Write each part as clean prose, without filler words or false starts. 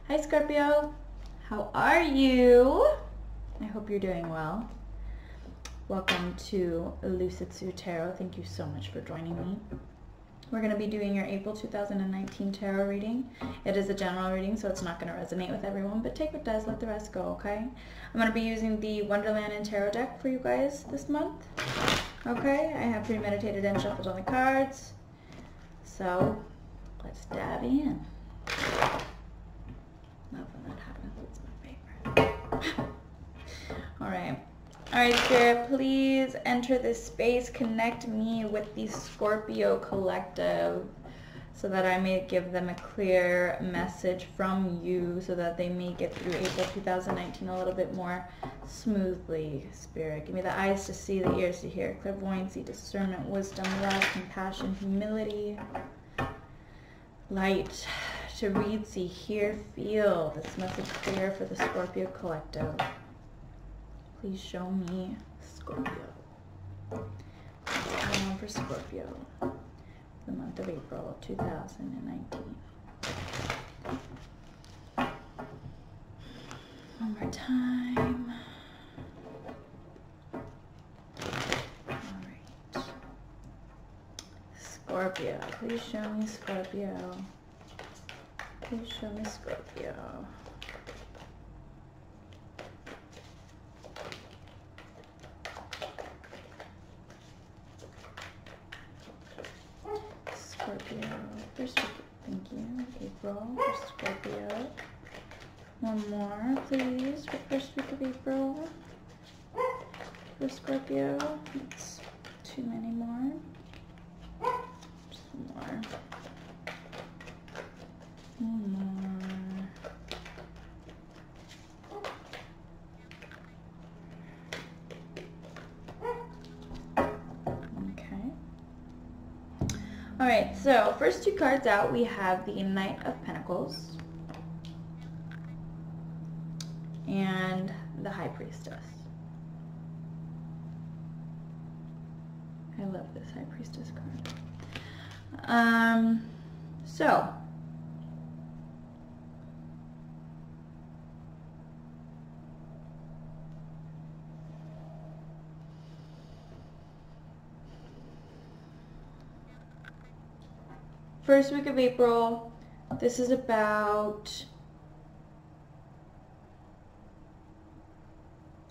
Hi Scorpio, how are you? I hope you're doing well. Welcome to Lucid Sue Tarot. Thank you so much for joining me. We're going to be doing your April 2019 tarot reading. It is a general reading, so it's not going to resonate with everyone, but take what does, let the rest go, okay? I'm going to be using the Wonderland and Tarot deck for you guys this month. Okay, I have premeditated and shuffled on the cards. So, let's dive in. Love when that happens, it's my favorite. Alright, Spirit, please enter this space, connect me with the Scorpio collective so that I may give them a clear message from you so that they may get through April 2019 a little bit more smoothly. Spirit, give me the eyes to see, the ears to hear, clairvoyancy, discernment, wisdom, love, compassion, humility, light to read, see, hear, feel this message clear for the Scorpio collective. Please show me Scorpio. What's going on for Scorpio? The month of April 2019. One more time. Alright. Scorpio. Please show me Scorpio. Please show me Scorpio. Scorpio. First week, thank you. April for Scorpio. One more, please, for first week of April. For Scorpio. That's too many more. Just one more. One more. Okay. Alright, so first two cards out, we have the Knight of Pentacles and the High Priestess. I love this High Priestess card. So first week of April, this is about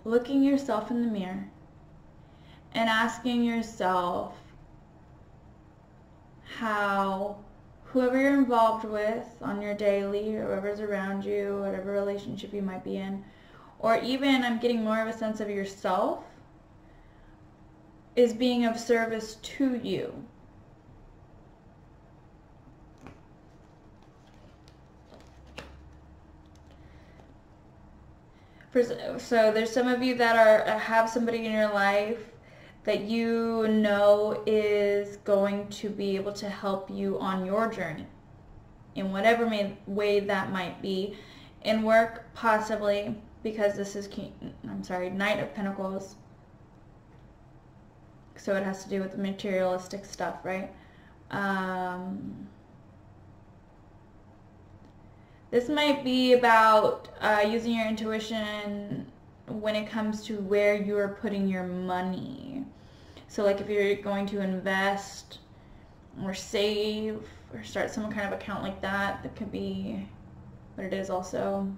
looking yourself in the mirror and asking yourself how whoever you're involved with on your daily, or whoever's around you, whatever relationship you might be in, or even I'm getting more of a sense of yourself, is being of service to you. So there's some of you that have somebody in your life that you know is going to be able to help you on your journey in whatever way that might be. In work, possibly, because this is, Knight of Pentacles. So it has to do with the materialistic stuff, right? This might be about using your intuition when it comes to where you are putting your money. So like if you're going to invest or save or start some kind of account like that, that could be what it is also.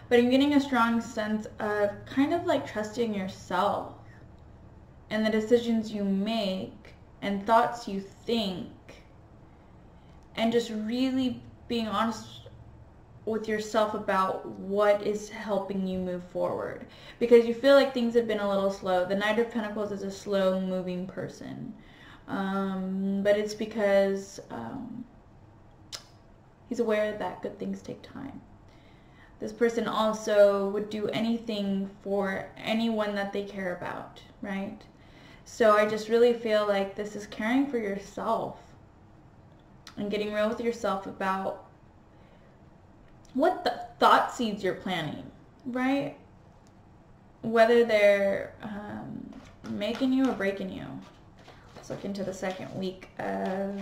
But I'm getting a strong sense of kind of like trusting yourself and the decisions you make and thoughts you think, and just really being honest with yourself about what is helping you move forward, because you feel like things have been a little slow. The Knight of Pentacles is a slow moving person, but it's because he's aware that good things take time. This person also would do anything for anyone that they care about, right? So I just really feel like this is caring for yourself and getting real with yourself about what the thought seeds you're planting, right? Whether they're making you or breaking you. Let's look into the second week of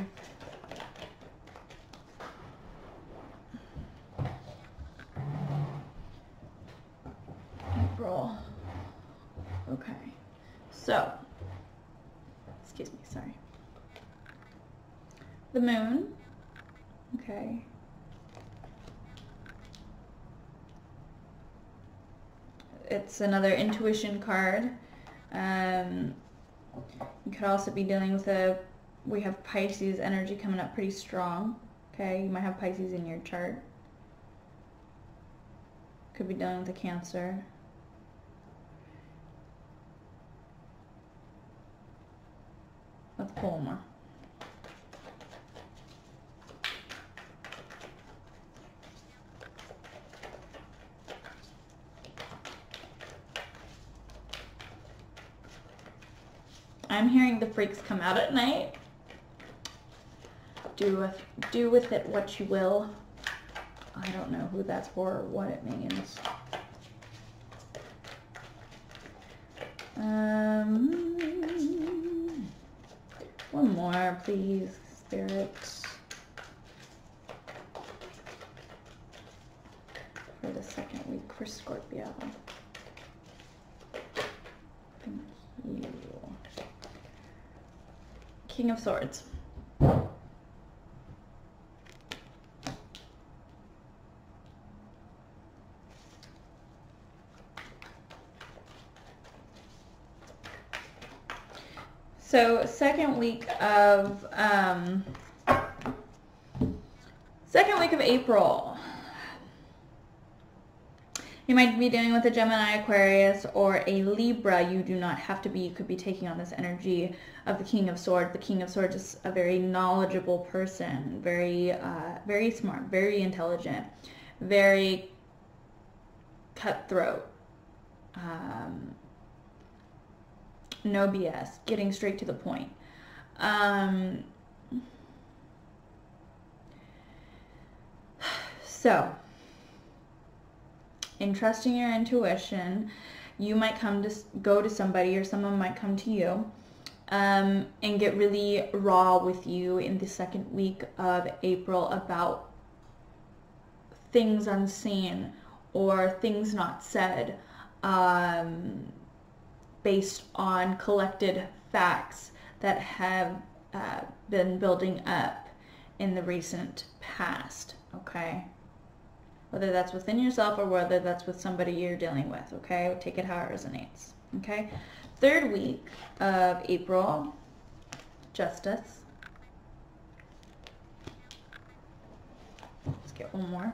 Okay. So, excuse me, sorry. The moon. Okay. It's another intuition card. You could also be dealing with we have Pisces energy coming up pretty strong. Okay, you might have Pisces in your chart. Could be dealing with a Cancer. Let's pull more. I'm hearing the freaks come out at night. Do with it what you will. I don't know who that's for or what it means. One more, please, spirits. For the second week for Scorpio. Thank you. King of Swords. So second week of April. You might be dealing with a Gemini, Aquarius, or a Libra. You do not have to be. You could be taking on this energy of the King of Swords. The King of Swords is a very knowledgeable person, very smart, very intelligent, very cutthroat. No BS, getting straight to the point. So, in trusting your intuition, you might go to somebody, or someone might come to you and get really raw with you in the second week of April about things unseen or things not said, based on collected facts that have been building up in the recent past, okay? Whether that's within yourself or whether that's with somebody you're dealing with, okay? Take it how it resonates, okay? Third week of April, Justice. Let's get one more.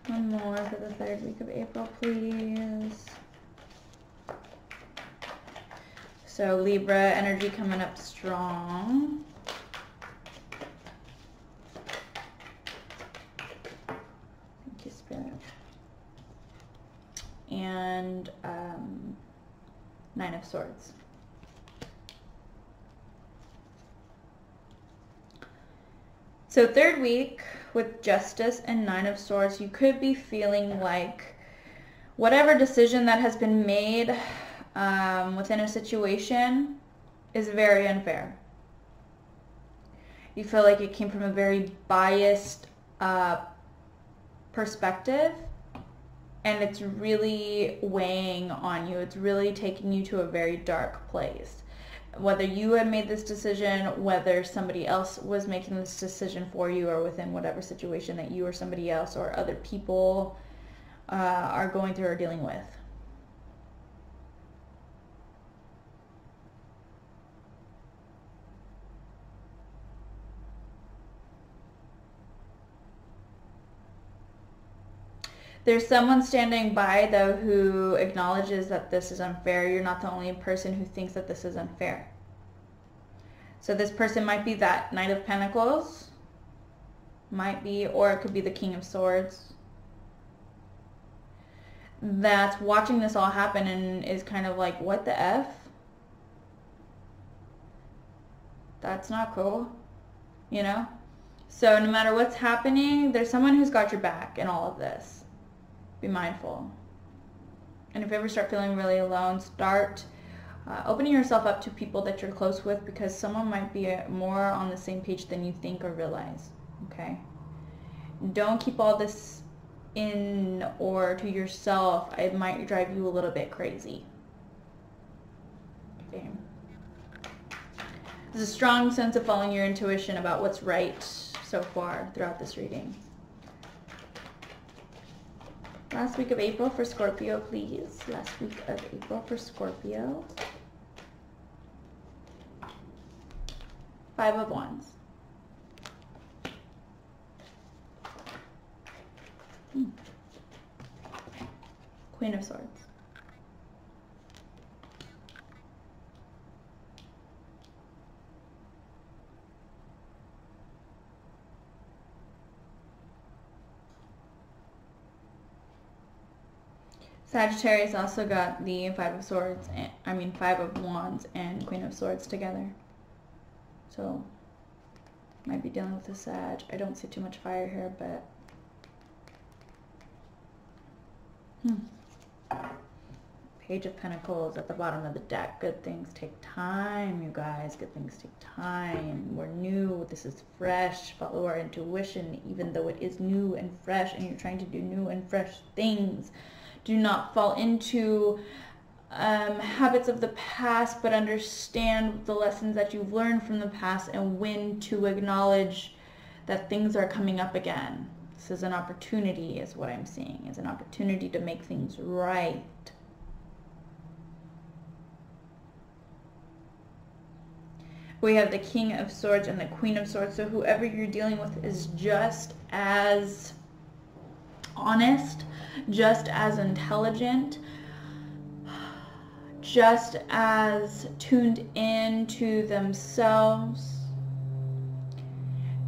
One more for the third week of April, please. So Libra energy coming up strong. Thank you, Spirit. And Nine of Swords. So third week with Justice and Nine of Swords, you could be feeling like whatever decision that has been made within a situation is very unfair. You feel like it came from a very biased perspective, and it's really weighing on you. It's really taking you to a very dark place. Whether you had made this decision, whether somebody else was making this decision for you, or within whatever situation that you or somebody else or other people are going through or dealing with. There's someone standing by, though, who acknowledges that this is unfair. You're not the only person who thinks that this is unfair. So this person might be that Knight of Pentacles, might be, or it could be the King of Swords, that's watching this all happen and is kind of like, what the F? That's not cool, you know? So no matter what's happening, there's someone who's got your back in all of this. Be mindful. And if you ever start feeling really alone, start opening yourself up to people that you're close with, because someone might be more on the same page than you think or realize, okay? Don't keep all this in or to yourself. It might drive you a little bit crazy. There's a strong sense of following your intuition about what's right so far throughout this reading. Last week of April for Scorpio, please. Last week of April for Scorpio. 5 of Wands. Queen of Swords. Sagittarius also got the 5 of Swords, and, 5 of Wands and Queen of Swords together. So, might be dealing with a Sag. I don't see too much fire here, but... Page of Pentacles at the bottom of the deck. Good things take time, you guys. Good things take time. We're new. This is fresh. Follow our intuition, even though it is new and fresh, and you're trying to do new and fresh things. Do not fall into habits of the past, but understand the lessons that you've learned from the past and when to acknowledge that things are coming up again. This is an opportunity, is what I'm seeing. It's an opportunity to make things right. We have the King of Swords and the Queen of Swords. So whoever you're dealing with is just as honest, just as intelligent, just as tuned in to themselves.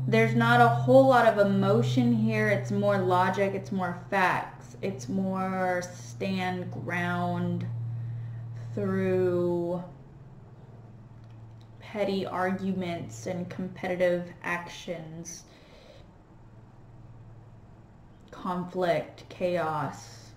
There's not a whole lot of emotion here. It's more logic, it's more facts, it's more stand ground through petty arguments and competitive actions, conflict, chaos.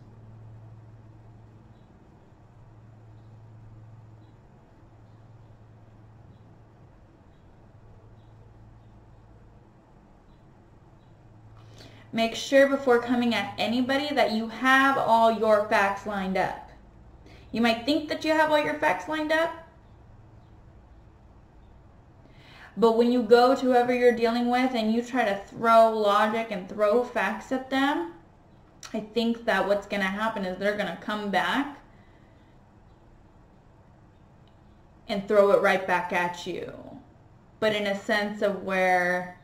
Make sure before coming at anybody that you have all your facts lined up. You might think that you have all your facts lined up, but when you go to whoever you're dealing with and you try to throw logic and throw facts at them, I think that what's going to happen is they're going to come back and throw it right back at you. But in a sense of where,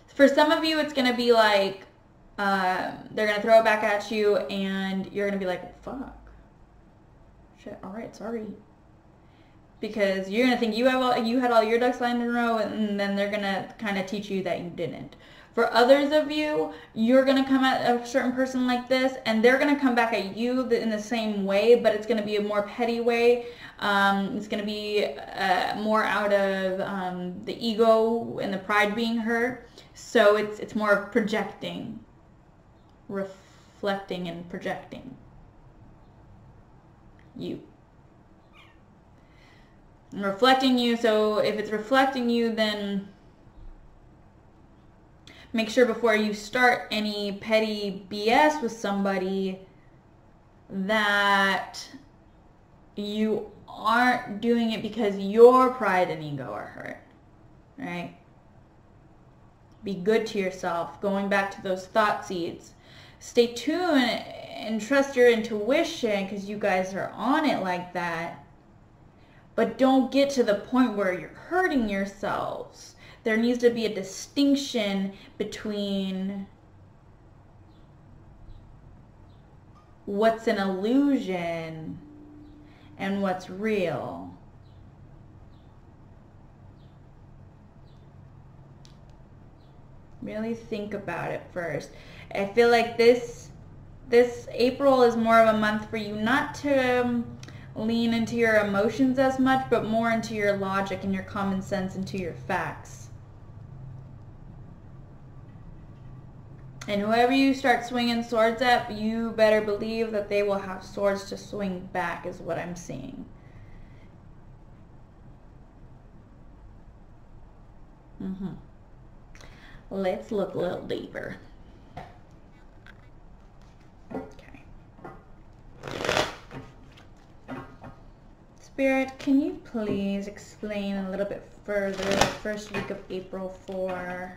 for some of you, it's going to be like, they're going to throw it back at you and you're going to be like, fuck. Shit, alright, sorry. Because you're going to think you had all your ducks lined in a row, and then they're going to kind of teach you that you didn't. For others of you, you're going to come at a certain person like this, and they're going to come back at you in the same way, but it's going to be a more petty way. It's going to be more out of the ego and the pride being hurt. So it's more of projecting, reflecting and projecting you. Reflecting you, so if it's reflecting you, then make sure before you start any petty BS with somebody that you aren't doing it because your pride and ego are hurt, right? Be good to yourself. Going back to those thought seeds. Stay tuned and trust your intuition because you guys are on it like that. But don't get to the point where you're hurting yourselves. There needs to be a distinction between what's an illusion and what's real. Really think about it first. I feel like this April is more of a month for you not to lean into your emotions as much, but more into your logic and your common sense, into your facts. And whoever you start swinging swords at, you better believe that they will have swords to swing back, is what I'm seeing. Let's look a little deeper. Spirit, can you please explain a little bit further the first week of April for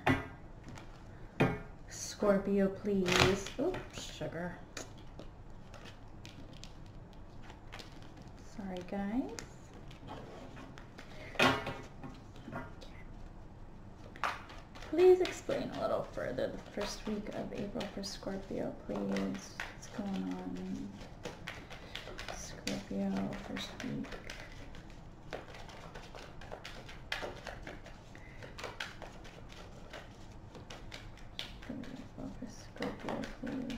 Scorpio, please? Oh, sugar. Sorry, guys. Please explain a little further the first week of April for Scorpio, please. What's going on? Scorpio, first week. For Scorpio, please.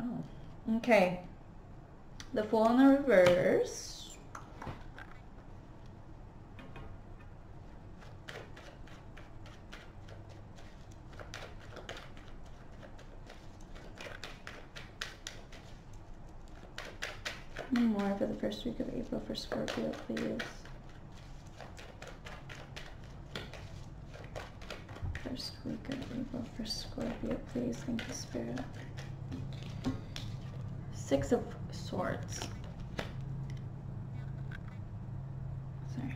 Oh, okay. The Fool in the reverse. More for the first week of April for Scorpio, please. First week of April for Scorpio, please. Thank you, Spirit. Six of Swords. Sorry.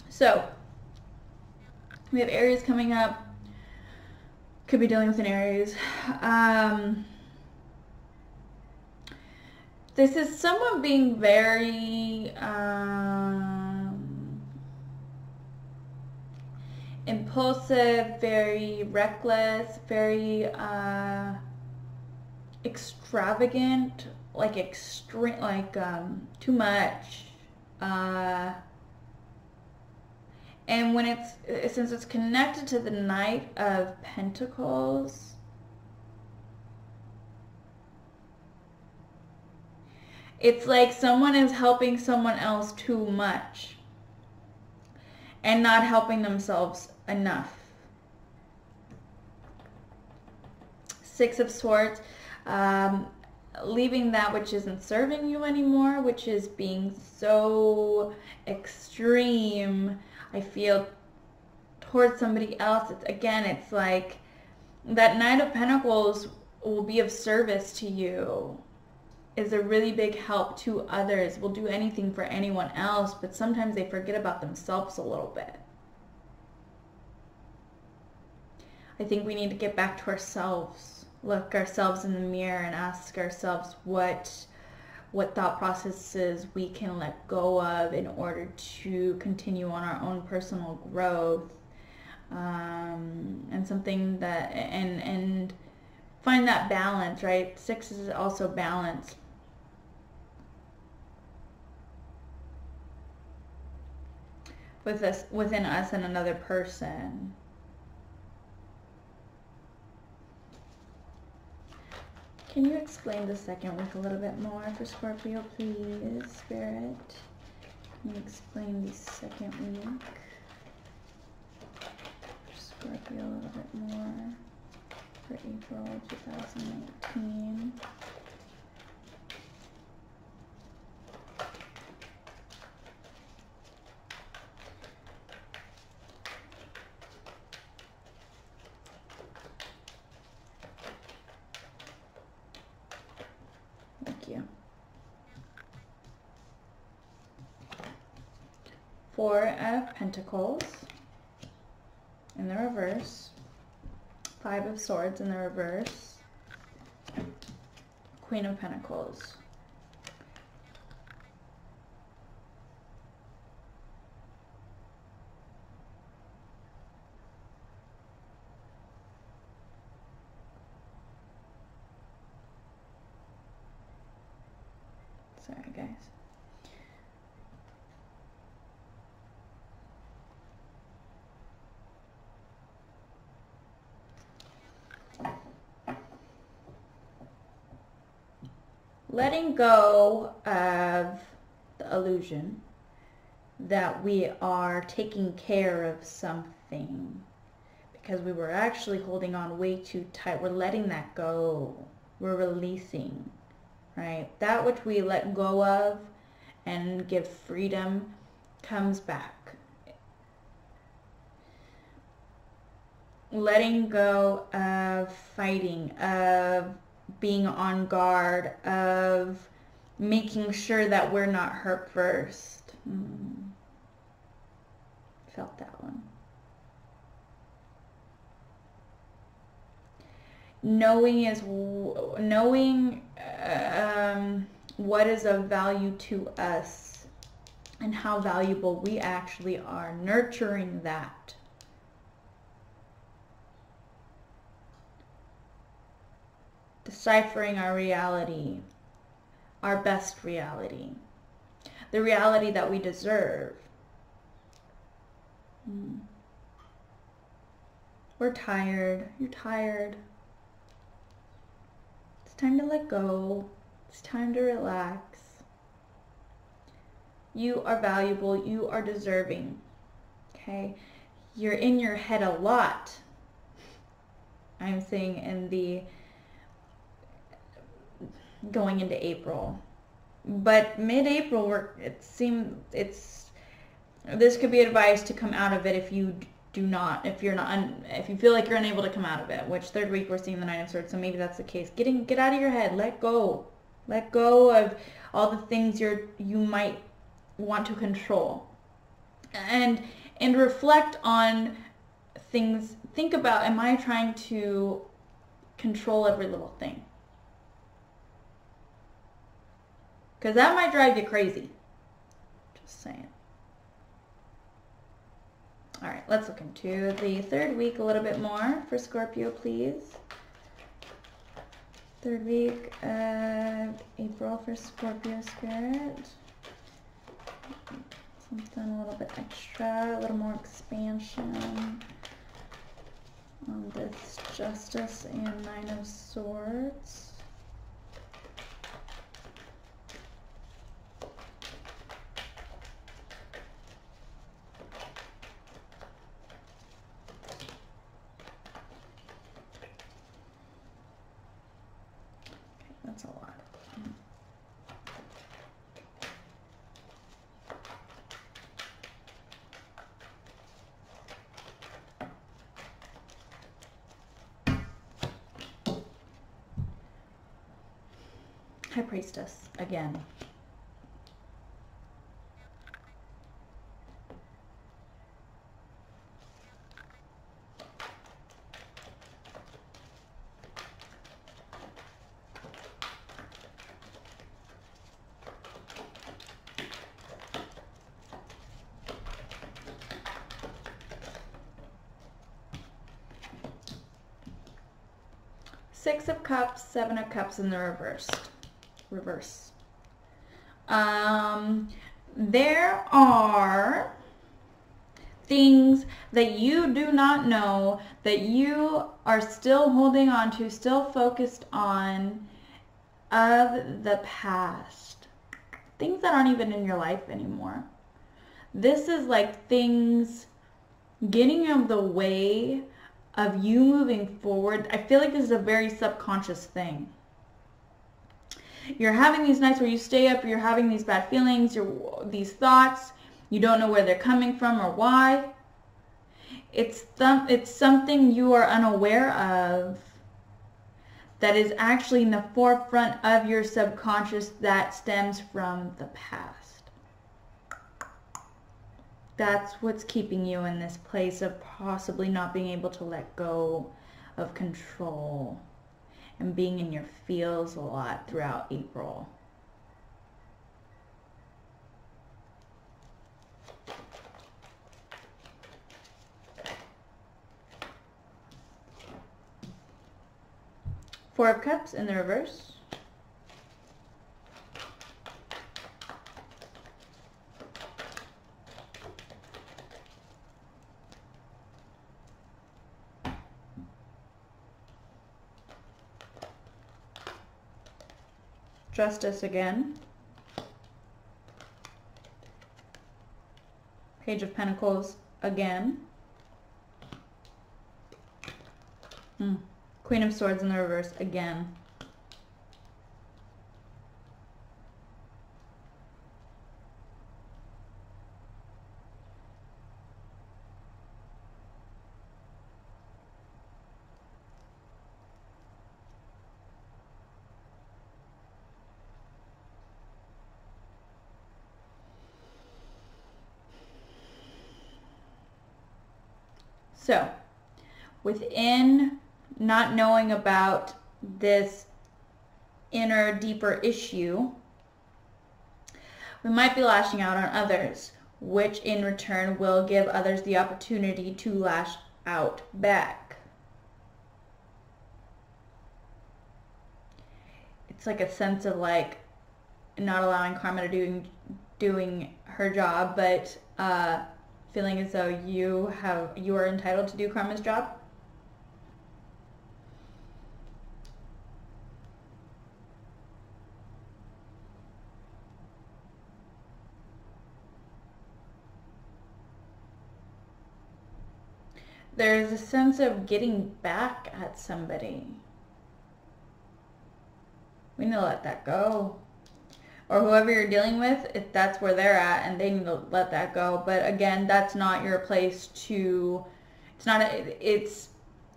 So, we have Aries coming up. Could be dealing with an Aries. This is someone being very impulsive, very reckless, very extravagant, like extreme, like too much. And when since it's connected to the Knight of Pentacles, it's like someone is helping someone else too much and not helping themselves enough. Six of Swords, leaving that which isn't serving you anymore, which is being so extreme, I feel, towards somebody else. It's like that Knight of Pentacles will be of service to you, is a really big help to others, will do anything for anyone else, but sometimes they forget about themselves a little bit. I think we need to get back to ourselves, look ourselves in the mirror and ask ourselves what thought processes we can let go of in order to continue on our own personal growth, and something that, and find that balance, right? Six is also balance. With us, within us and another person. Can you explain the second week a little bit more for Scorpio, please, Spirit? Can you explain the second week for Scorpio a little bit more for April 2019? Four of Pentacles in the reverse, Five of Swords in the reverse, Queen of Pentacles. Sorry, guys. Letting go of the illusion that we are taking care of something because we were actually holding on way too tight. We're letting that go. We're releasing, right? That which we let go of and give freedom comes back. Letting go of fighting, of being on guard, of making sure that we're not hurt first. Felt that one. Knowing what is of value to us and how valuable we actually are. Nurturing that. Deciphering our reality, our best reality, the reality that we deserve. We're tired. You're tired. It's time to let go. It's time to relax. You are valuable. You are deserving. Okay? You're in your head a lot. I'm saying in the going into April. But mid-April, this could be advice to come out of it if you if you feel like you're unable to come out of it, which third week we're seeing the Nine of Swords, so maybe that's the case. Get out of your head, let go of all the things you might want to control, and reflect on things. Think about, am I trying to control every little thing? Because that might drive you crazy. Just saying. All right, let's look into the third week a little bit more for Scorpio, please. Third week of April for Scorpio Spirit. Something a little bit extra, a little more expansion on this Justice and Nine of Swords. That's a lot. High Priestess again. Six of Cups, Seven of Cups in the reverse. There are things that you do not know, that you are still holding on to, still focused on, of the past. Things that aren't even in your life anymore. This is like things getting in the way of you moving forward. I feel like this is a very subconscious thing. You're having these nights where you stay up, you're having these bad feelings, these thoughts, you don't know where they're coming from or why. It's something you are unaware of that is actually in the forefront of your subconscious that stems from the past. That's what's keeping you in this place of possibly not being able to let go of control and being in your feels a lot throughout April. Four of Cups in the reverse. Justice again. Page of Pentacles again. Queen of Swords in the reverse again. So, within not knowing about this inner, deeper issue, we might be lashing out on others, which in return will give others the opportunity to lash out back. It's like a sense of like not allowing karma to doing her job, but feeling as though you are entitled to do karma's job. There's a sense of getting back at somebody. We need to let that go. Or whoever you're dealing with, if that's where they're at and they need to let that go. But again, that's not your place to,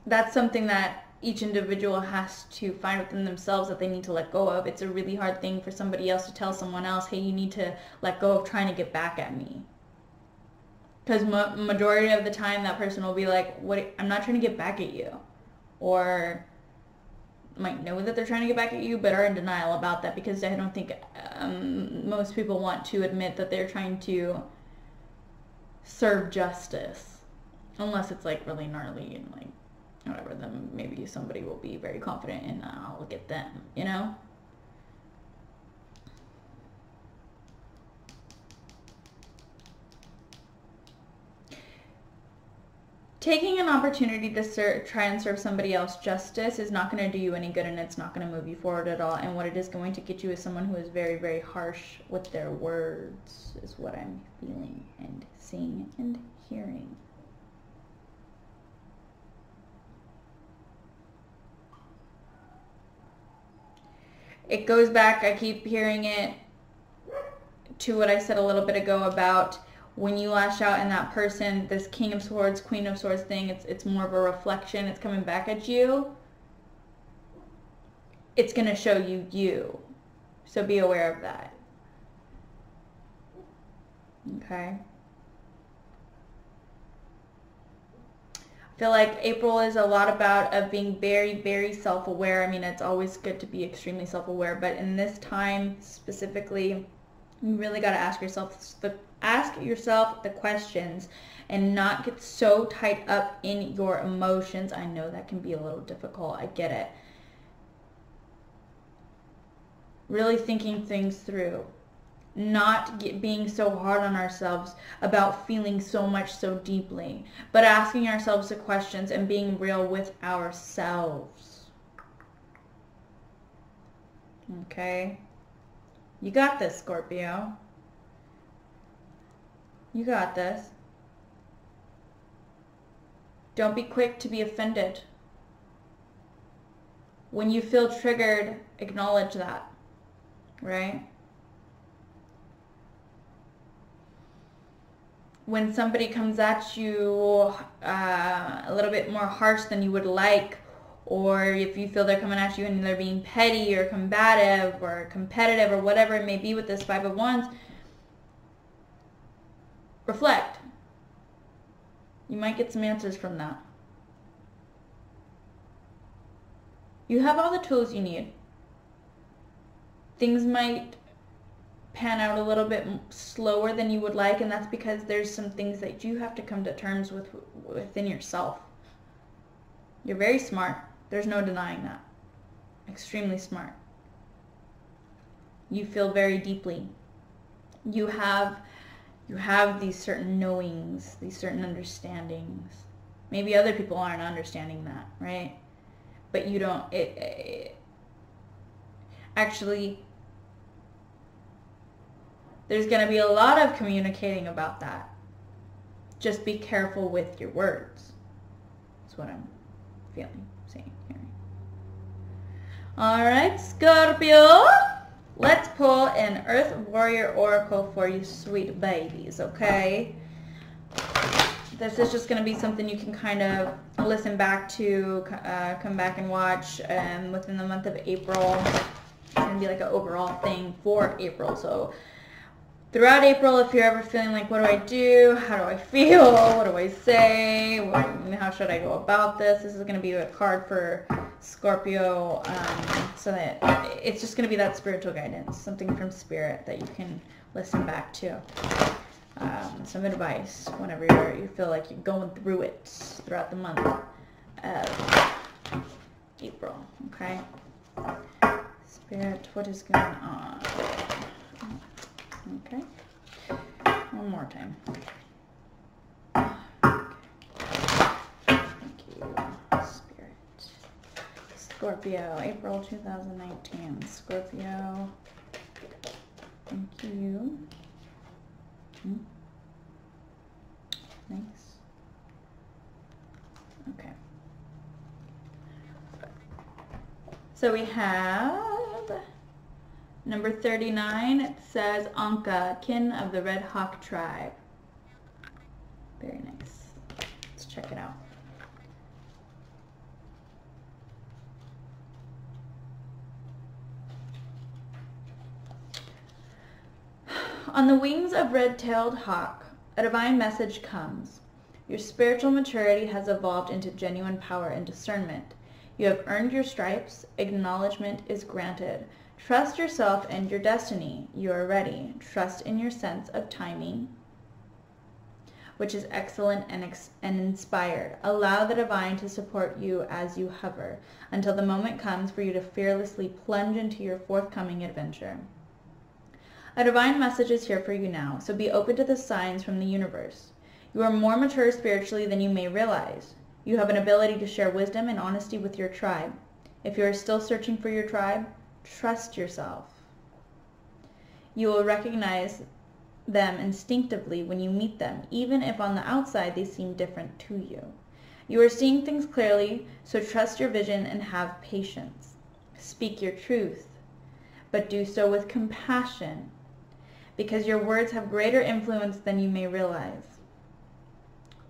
that's something that each individual has to find within themselves that they need to let go of. It's a really hard thing for somebody else to tell someone else, hey, you need to let go of trying to get back at me. Because majority of the time that person will be like, "What? I'm not trying to get back at you," or might know that they're trying to get back at you, but are in denial about that because I don't think most people want to admit that they're trying to serve justice, unless it's like really gnarly and like whatever. Then maybe somebody will be very confident in I'll get them, you know. Taking an opportunity to try and serve somebody else justice is not going to do you any good, and it's not going to move you forward at all. And what it is going to get you is someone who is very, very harsh with their words, is what I'm feeling and seeing and hearing. It goes back, I keep hearing it, to what I said a little bit ago about when you lash out in that person, this King of Swords, Queen of Swords thing, it's more of a reflection. It's coming back at you. It's going to show you you. So be aware of that. Okay? I feel like April is a lot about being very, very self-aware. I mean, it's always good to be extremely self-aware, but in this time specifically, you really got to ask yourself the questions and not get so tied up in your emotions. I know that can be a little difficult. I get it. Really thinking things through. Not being so hard on ourselves about feeling so much so deeply, but asking ourselves the questions and being real with ourselves. Okay? You got this, Scorpio. You got this. Don't be quick to be offended. When you feel triggered, acknowledge that, right? When somebody comes at you a little bit more harsh than you would like, or if you feel they're coming at you and they're being petty or combative or competitive or whatever it may be with this Five of Wands, reflect. You might get some answers from that. You have all the tools you need. Things might pan out a little bit slower than you would like, and that's because there's some things that you have to come to terms with within yourself. You're very smart. There's no denying that. Extremely smart. You feel very deeply. You have these certain knowings, these certain understandings. Maybe other people aren't understanding that, right? But you don't, actually, there's going to be a lot of communicating about that. Just be careful with your words. That's what I'm feeling, seeing, hearing. All right, Scorpio. Let's pull an Earth Warrior Oracle for you sweet babies, okay? This is just going to be something you can kind of listen back to, come back and watch within the month of April. It's going to be like an overall thing for April. So throughout April, if you're ever feeling like, what do I do? How do I feel? What do I say? How should I go about this? This is going to be a card for Scorpio, so that it's just going to be that spiritual guidance, something from spirit that you can listen back to. Some advice whenever you feel like you're going through it throughout the month of April, okay? Spirit, what is going on? Okay. One more time. Thank you, Spirit. Scorpio, April 2019. Scorpio. Thank you. Nice. Okay. So we have number 39. It says Anka, kin of the Red Hawk tribe. Very nice. Let's check it out. On the wings of red-tailed hawk, a divine message comes. Your spiritual maturity has evolved into genuine power and discernment. You have earned your stripes. Acknowledgement is granted. Trust yourself and your destiny. You are ready. Trust in your sense of timing, which is excellent and inspired. Allow the divine to support you as you hover until the moment comes for you to fearlessly plunge into your forthcoming adventure. A divine message is here for you now, so be open to the signs from the universe. You are more mature spiritually than you may realize. You have an ability to share wisdom and honesty with your tribe. If you are still searching for your tribe, trust yourself. You will recognize them instinctively when you meet them, even if on the outside they seem different to you. You are seeing things clearly, so trust your vision and have patience. Speak your truth, but do so with compassion, because your words have greater influence than you may realize.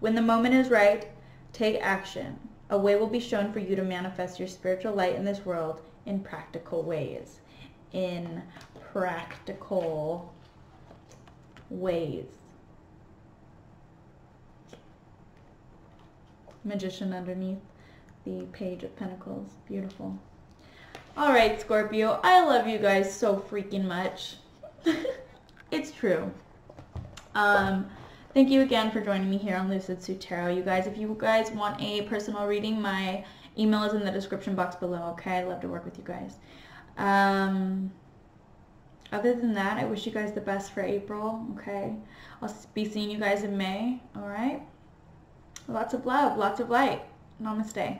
When the moment is right, take action. A way will be shown for you to manifest your spiritual light in this world in practical ways. In practical ways. Magician underneath the Page of Pentacles. Beautiful. Alright, Scorpio. I love you guys so freaking much. It's true. Thank you again for joining me here on Lucid Suit Tarot. You guys, if you guys want a personal reading, my email is in the description box below, okay? I'd love to work with you guys. Other than that, I wish you guys the best for April, okay? I'll be seeing you guys in May, alright? Lots of love, lots of light. Namaste.